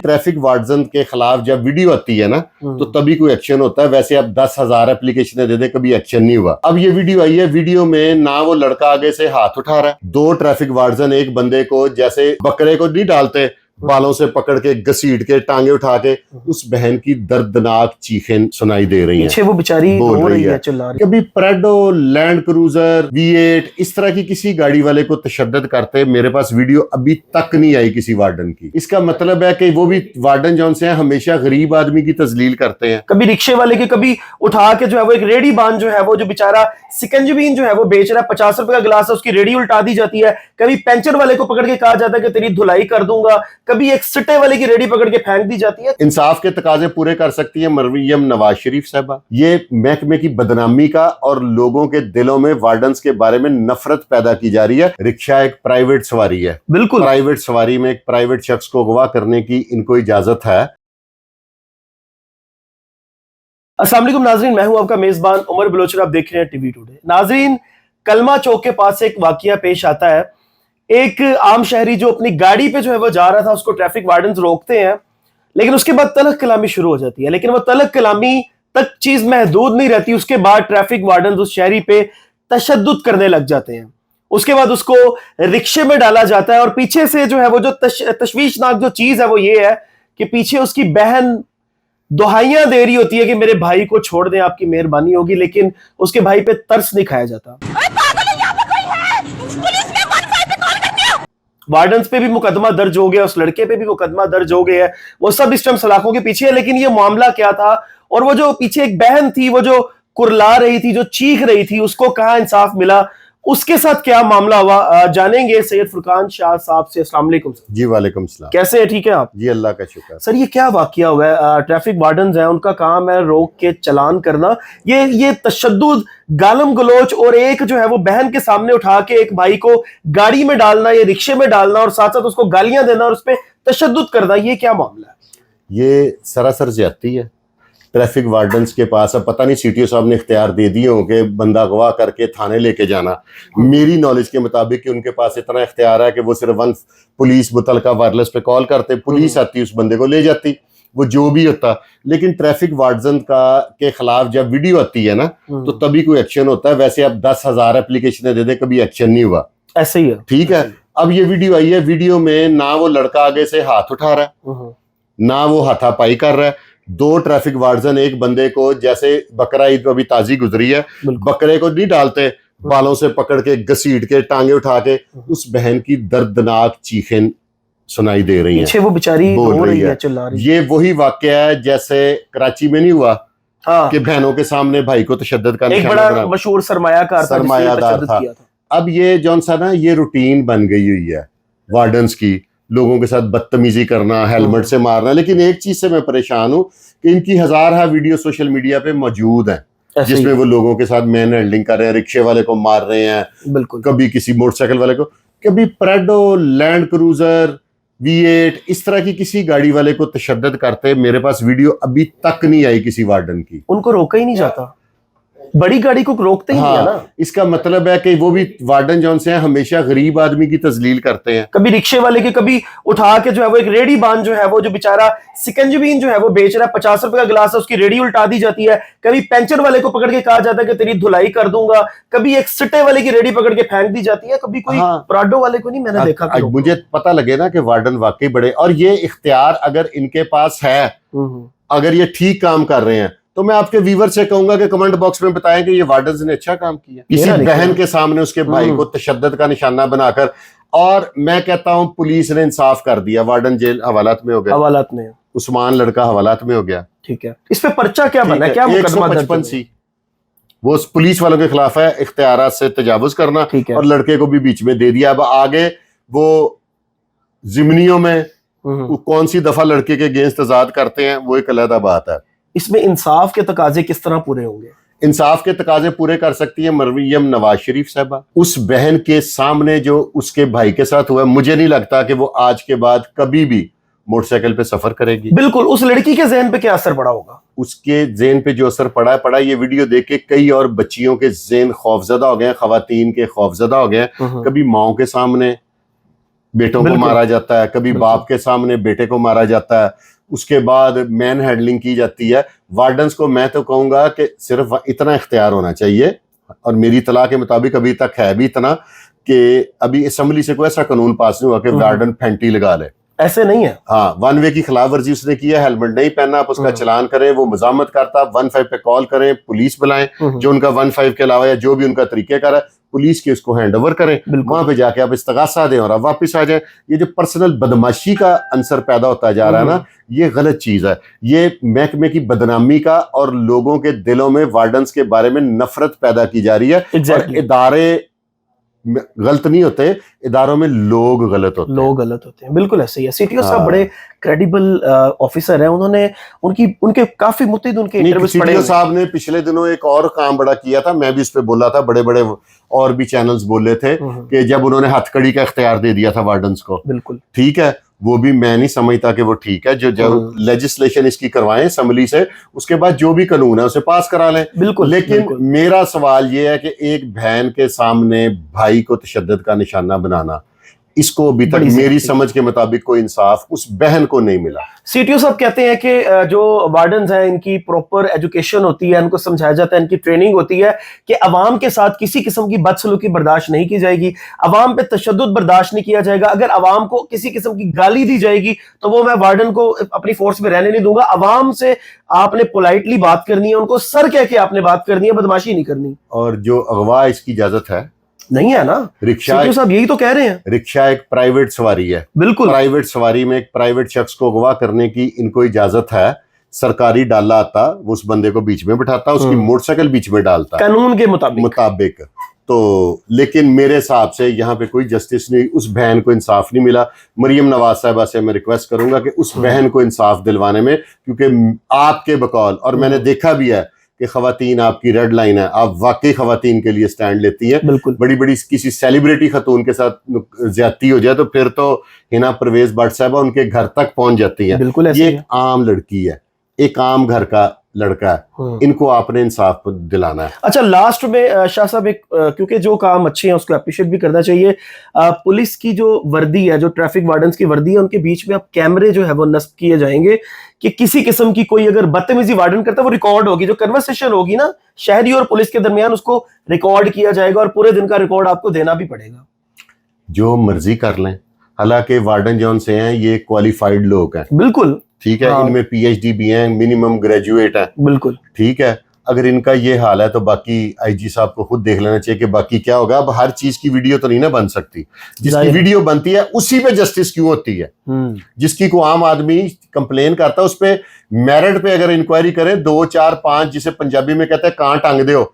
Traffic warden के खिलाफ जब वीडियो आती है ना तो तभी कोई एक्शन होता है। वैसे अब 10,000 एप्लीकेशन दे दे, कभी एक्शन नहीं हुआ। अब ये वीडियो आई है, वीडियो में ना वो लड़का आगे से हाथ उठा रहा है, दो ट्रैफिक वार्डन एक बंदे को जैसे बकरे को नहीं डालते बालों से पकड़ के घसीट के टांगे उठा के, उस बहन की दर्दनाक चीखें सुनाई दे रही हैं। पीछे वो बेचारी रो रही है, चिल्ला रही है। कभी प्रेडो, लैंड क्रूजर, V8 इस तरह की किसी गाड़ी वाले को तशद्दुद करते मेरे पास वीडियो अभी तक नहीं आई किसी वार्डन की। इसका मतलब है कि वो भी वार्डन जौन से हैं हमेशा गरीब आदमी की तजलील करते हैं। कभी रिक्शे वाले की, कभी उठा के जो है वो एक रेडी बान जो है वो जो बेचारा सिकंजबीन जो है वो बेच रहा है, 50 रुपए का गिलास है, उसकी रेडी उल्टा दी जाती है। कभी पेंचर वाले को पकड़ के कहा जाता है कि तेरी धुलाई कर दूंगा, कभी एक सिट्टे वाले की रेडी पकड़ के फेंक दी जाती है। इंसाफ के तकाजे पूरे कर सकती है मरियम नवाज शरीफ साहबा। ये महकमे की बदनामी का और लोगों के दिलों में वार्डन्स के बारे में नफरत पैदा की जा रही है। रिक्शा एक प्राइवेट सवारी है, बिल्कुल प्राइवेट सवारी में एक प्राइवेट शख्स को अगवा करने की इनको इजाजत है। अस्सलाम वालेकुम नाजरीन, मैं हूं आपका मेजबान उमर बलोच, आप देख रहे हैं टीवी टुडे। नाजरीन, कलमा चौक के पास एक वाकया पेश आता है। एक आम शहरी जो अपनी गाड़ी पे जो है वो जा रहा था, उसको ट्रैफिक वार्डन्स रोकते हैं, लेकिन उसके बाद तलख कलामी शुरू हो जाती है। लेकिन वो तलख कलामी तक चीज महदूद नहीं रहती। उसके बाद ट्रैफिक वार्डन्स उस शहरी पे तशद्दुद करने लग जाते हैं। उसके बाद उसको रिक्शे में डाला जाता है और पीछे से जो है वो जो तशवीशनाक जो चीज है वो ये है कि पीछे उसकी बहन दुहाइयां दे रही होती है कि मेरे भाई को छोड़ दें, आपकी मेहरबानी होगी, लेकिन उसके भाई पे तरस नहीं खाया जाता। वार्डन्स पे भी मुकदमा दर्ज हो गया, उस लड़के पे भी मुकदमा दर्ज हो गया है। वो सब इस टाइम सलाखों के पीछे है। लेकिन ये मामला क्या था, और वो जो पीछे एक बहन थी, वो जो कुरला रही थी, जो चीख रही थी, उसको कहां इंसाफ मिला, उसके साथ क्या मामला हुआ, जानेंगे सैयद फुरकान शाह साहब से। अस्सलाम वालेकुम जी। वालेकुम सलाम। कैसे है? ठीक है आप? जी अल्लाह का शुक्र। सर ये क्या वाकया हुआ है? ट्रैफिक वार्डन्स हैं, उनका काम है रोक के चलान करना। ये तशद्दुद, गालम गलोच और एक जो है वो बहन के सामने उठा के एक भाई को गाड़ी में डालना, ये रिक्शे में डालना और साथ साथ उसको गालियां देना और उस पर तशद्दुद करना, ये क्या मामला है? ये सरासर ज्यादती है। ट्रैफिक वार्डन्स के पास अब पता नहीं CTO साहब ने इख्तियार दे दिए हों कि बंदा अगवा करके थाने लेके जाना। मेरी नॉलेज के मुताबिक कि उनके पास इतना इख्तियार है कि वो सिर्फ पुलिस मुतलका वायरलेस पे कॉल करते, पुलिस आती, उस बंदे को ले जाती, वो जो भी होता। लेकिन ट्रैफिक वार्डन के खिलाफ जब वीडियो आती है ना तो तभी कोई एक्शन होता है। वैसे अब 10,000 एप्लीकेशन दे दे, कभी एक्शन नहीं हुआ। ऐसे ही है, ठीक है। अब ये वीडियो आई है, वीडियो में ना वो लड़का आगे से हाथ उठा रहा है, ना वो हाथापाई कर रहा है। दो ट्रैफिक वार्डन एक बंदे को जैसे बकरा ईद अभी ताजी गुजरी है, बकरे को नहीं डालते बालों से पकड़ के घसीट के टांगे उठा के, उस बहन की दर्दनाक चीखें सुनाई दे रही हैं। पीछे वो बेचारी रो रही है, चिल्ला रही है। ये वही वाकया है जैसे कराची में नहीं हुआ कि बहनों के सामने भाई को तशद्दुद का एक बड़ा मशहूर सरमायादार था। अब ये जौन सा ना ये रूटीन बन गई हुई है वार्डन्स की, लोगों के साथ बदतमीजी करना, हेलमेट से मारना। लेकिन एक चीज से मैं परेशान हूं कि इनकी हजारा वीडियो सोशल मीडिया पे मौजूद हैं जिसमें वो लोगों के साथ मैन हैंडलिंग कर रहे हैं, रिक्शे वाले को मार रहे हैं, बिल्कुल, कभी किसी मोटरसाइकिल वाले को, कभी प्रेडो, लैंड क्रूजर, V8 इस तरह की किसी गाड़ी वाले को तशद्दुद करते मेरे पास वीडियो अभी तक नहीं आई किसी वार्डन की। उनको रोका ही नहीं जाता, बड़ी गाड़ी को रोकते ही नहीं है ना। इसका मतलब है कि वो भी वार्डन जौन से हैं हमेशा गरीब आदमी की तजलील करते हैं। कभी रिक्शे वाले की, कभी उठा के जो है वो एक रेडी बान जो है वो जो बेचारा सिकंजबीन जो है वो बेच रहा है, 50 रुपए का गिलास है, उसकी रेडी उल्टा दी जाती है। कभी पेंचर वाले को पकड़ के कहा जाता है कि तेरी धुलाई कर दूंगा, कभी एक सिट्टे वाले की रेडी पकड़ के फेंक दी जाती है, कभी कोई प्राडो वाले को नहीं मैंने देखा। मुझे पता लगे ना कि वार्डन वाकई बड़े, और ये इख्तियार अगर इनके पास है, अगर ये ठीक काम कर रहे हैं, तो मैं आपके व्यूअर से कहूंगा कि कमेंट बॉक्स में बताएं कि ये वार्डन्स ने अच्छा काम किया किसी बहन के सामने उसके भाई को तशद्दुद का निशाना बनाकर। और मैं कहता हूं पुलिस ने इंसाफ कर दिया, वार्डन जेल हवालात में हो गया, हवालात में उस्मान लड़का हवालात में हो गया। ठीक है, इस पे पर्चा क्या बना, क्या मुकदमा 155C वो पुलिस वालों के खिलाफ है, इख्तियारात से तजावुज करना, और लड़के को भी बीच में दे दिया। अब आगे वो जिमनियों में कौन सी दफा लड़के के अगेंस्ट आजाद करते हैं वो एक अलग बात है। इसमें इंसाफ के तकाजे किस तरह पूरे होंगे? इंसाफ के तकाजे पूरे कर सकती है मरियम नवाज शरीफ साहबा। उस बहन के सामने जो उसके भाई के साथ हुआ, मुझे नहीं लगता कि वो आज के बाद कभी भी मोटरसाइकिल पे सफर करेगी। बिल्कुल। उस लड़की के ज़हन पे क्या असर पड़ा होगा? उसके ज़हन पे जो असर पड़ा ये वीडियो देख के कई और बच्चियों के ज़हन खौफजदा हो गए, खवातीन के खौफजदा हो गए। कभी माओ के सामने बेटों को बिल्कुल। मारा जाता है, कभी बिल्कुल। बाप के सामने बेटे को मारा जाता है, उसके बाद मैन हैंडलिंग की जाती है। वार्डन्स को मैं तो कहूंगा कि सिर्फ इतना इख्तियार होना चाहिए, और मेरी इत्तला के मुताबिक अभी तक है भी इतना, कि अभी असम्बली से कोई ऐसा कानून पास नहीं हुआ कि वार्डन फैंटी लगा ले। ऐसे नहीं है। हाँ, 1 वे की खिलाफ वर्जी उसने की है, हेलमेट नहीं पहना, आप उसका चलान करें, वो मजामत करता, 15 पे कॉल करें, पुलिस बुलाएं, जो उनका 15 के अलावा या जो भी उनका तरीकेकार है, पुलिस के उसको हैंड ओवर करें, वहां पे जाके आप इस्तगासा दें और आप वापस आ जाएं। ये जो पर्सनल बदमाशी का अंसर पैदा होता जा रहा है ना, ये गलत चीज है। ये महकमे की बदनामी का और लोगों के दिलों में वार्डन्स के बारे में नफरत पैदा की जा रही है। और इदारे गलत नहीं होते, इदारों में लोग गलत होते हैं। लोग गलत होते हैं, बिल्कुल ऐसे ही है। सीटीओ साहब बड़े क्रेडिबल ऑफिसर हैं, उन्होंने उनके काफी मुतैद उनके इंटरव्यूज पढ़े। सीटीओ साहब ने पिछले दिनों एक और काम बड़ा किया था, मैं भी इस पे बोला था, बड़े बड़े और भी चैनल्स बोले थे कि जब उन्होंने हथकड़ी का इख्तियार दे दिया था वार्डन्स को। बिल्कुल ठीक है, वो भी मैं नहीं समझता कि वो ठीक है। जो जब लेजिस्लेशन इसकी करवाएं असेंबली से, उसके बाद जो भी कानून है उसे पास करा लें। बिल्कुल। लेकिन बिल्कुल। मेरा सवाल ये है कि एक बहन के सामने भाई को तशद्दुद का निशाना बनाना, इसको अभी तक मेरी समझ के मुताबिक कोई इंसाफ उस बहन को नहीं मिला। सीटीओ साहब कहते हैं कि जो वार्डन्स हैं इनकी प्रॉपर एजुकेशन होती है, इनको समझाया जाता है, इनकी ट्रेनिंग होती है कि अवाम के साथ किसी किस्म की बदसलूकी बर्दाश्त नहीं की जाएगी, अवाम पे तशद्दुद बर्दाश्त नहीं किया जाएगा। अगर अवाम को किसी किस्म की गाली दी जाएगी तो वो मैं वार्डन को अपनी फोर्स में रहने नहीं दूंगा। अवाम से आपने पोलाइटली बात करनी है, उनको सर कह के आपने बात करनी है, बदमाशी नहीं करनी। और जो अगवा इसकी इजाजत है नहीं है ना, रिक्शा साहब यही तो कह रहे हैं। रिक्शा एक प्राइवेट सवारी है। बिल्कुल। प्राइवेट सवारी में एक प्राइवेट शख्स को अगवा करने की इनको इजाजत है। सरकारी डाला आता, वो उस बंदे को बीच में बिठाता, उसकी मोटरसाइकिल बीच में डालता कानून के मुताबिक। तो लेकिन मेरे हिसाब से यहाँ पे कोई जस्टिस नहीं, उस बहन को इंसाफ नहीं मिला। मरियम नवाज साहिबा से मैं रिक्वेस्ट करूंगा कि उस बहन को इंसाफ दिलवाने में, क्योंकि आपके बकौल, और मैंने देखा भी है कि खवातीन आपकी रेड लाइन है, आप वाकई खवातीन के लिए स्टैंड लेती हैं। बड़ी बड़ी किसी सेलिब्रिटी खतून के साथ ज्यादती हो जाए तो फिर तो हिना परवेज भट्ट साहबा उनके घर तक पहुंच जाती है। बिल्कुल ये एक आम लड़की है, एक आम घर का लड़का है, इनको आपने इंसाफ दिलाना है। अच्छा, लास्ट में शाह साहब एक, क्योंकि जो काम अच्छे हैं उसको अप्रिशिएट भी करना चाहिए। पुलिस की जो वर्दी है, जो ट्रैफिक वार्डन्स की वर्दी है, उनके बीच में अब कैमरे जो है वो नस्ब किए जाएंगे कि किसी किस्म की कोई अगर बदतमीजी वार्डन करता है वो रिकॉर्ड होगी। जो कन्वर्सेशन होगी ना शहरी और पुलिस के दरमियान, उसको रिकॉर्ड किया जाएगा और पूरे दिन का रिकॉर्ड आपको देना भी पड़ेगा। जो मर्जी कर लें, हालांकि वार्डन जौन से हैं ये क्वालिफाइड लोग हैं। बिल्कुल ठीक है। इनमें पीएचडी भी हैं, मिनिमम ग्रेजुएट हैं। बिल्कुल ठीक है। अगर इनका ये हाल है तो बाकी आईजी साहब को खुद देख लेना चाहिए कि बाकी क्या होगा। अब हर चीज की वीडियो तो नहीं ना बन सकती, जिसकी वीडियो बनती है उसी पे जस्टिस क्यों होती है। जिसकी को आम आदमी कंप्लेन करता है उस पे मेरिट पे अगर इंक्वायरी करें 2, 4, 5, जिसे पंजाबी में कहते हैं कां टांग दो,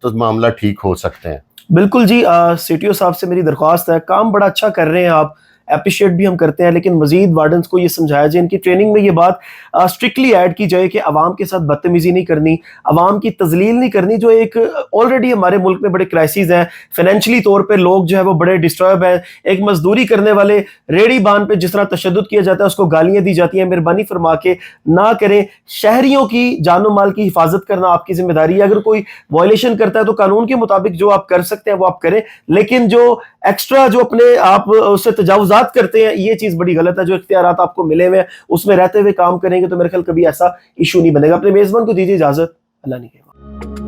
तो मामला ठीक हो सकते हैं। बिल्कुल जी। सीटीओ साहब से मेरी दरख्वास्त है, काम बड़ा अच्छा कर रहे हैं आप, अप्रिशिएट भी हम करते हैं, लेकिन मजीद वार्डन्स को ये समझाया जाए, इनकी ट्रेनिंग में ये बात स्ट्रिक्टली ऐड की जाए कि अवाम के साथ बदतमीजी नहीं करनी, अवाम की तजलील नहीं करनी। जो एक ऑलरेडी हमारे मुल्क में बड़े क्राइसिस हैं, फाइनेंशियली तौर पे लोग जो है वो बड़े डिस्टर्ब हैं। एक मजदूरी करने वाले रेडी बान पे जिस तरह तशद्दुद किया जाता है, उसको गालियां दी जाती हैं। मेहरबानी फरमा के ना करें। शहरियों की जानो माल की हिफाजत करना आपकी जिम्मेदारी है। अगर कोई वायलेशन करता है तो कानून के मुताबिक जो आप कर सकते हैं वो आप करें, लेकिन जो एक्स्ट्रा जो अपने आप उससे तजावुजात करते हैं, ये चीज बड़ी गलत है। जो इख्तियारात आपको मिले हुए हैं उसमें रहते हुए काम करेंगे तो मेरे ख्याल कभी ऐसा इशू नहीं बनेगा। अपने मेजबान को दीजिए इजाजत। अल्लाह ने